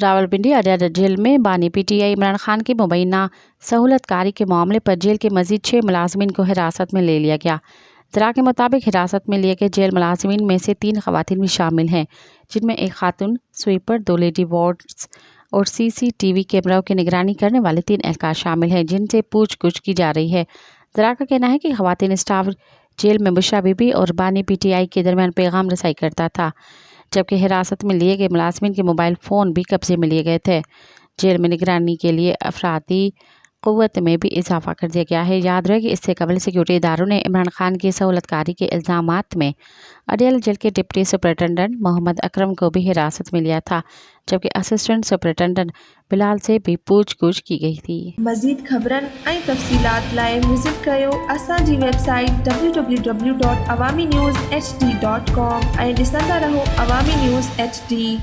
Rawalpindi Adiala jail में बानी PTI Imran Khan की मुबैना सहूलत कारी के मामले पर जेल के मजीद 6 मुलाजमीन को हिरासत में ले लिया गया। जरा के मुताबिक हिरासत में लिए गए जेल मुलाजमीन में से 3 खवातीन भी शामिल हैं, जिनमें एक खातून स्वीपर, 2 लेडी वार्ड्स और CCTV कैमरों की निगरानी करने वाले 3 एहलकार शामिल हैं, जिनसे पूछगछ की जा रही है। जरा का कहना है कि खवातीन स्टाफ जेल में बुशरा बीबी और बानी पीटीआई के दरमियान पैगाम रसाई करता था, जबकि हिरासत में लिए गए मुलाजमीन के मोबाइल फ़ोन भी कब्जे में लिए गए थे। जेल में निगरानी के लिए अफरादी क़ुव्वत में भी इजाफा कर दिया गया है। याद रहे कि इससे कबल सिक्योरिटी इदारों ने इमरान खान की सहूलतकारी के इल्ज़ामात में अडयाला जेल के डिप्टी सुपरिटेंडेंट मोहम्मद अकरम को भी हिरासत में लिया था, जबकि असिस्टेंट सुपरिटेंडेंट बिलाल से भी पूछगछ की गई थी। मज़ीद ख़बरन ऐं तफ़सीलात लाइ विज़िट कयो असांजी वेबसाइट www.awamiNewsHD.com ऐं ॾिसंदा रहो अवामी न्यूज़ HD।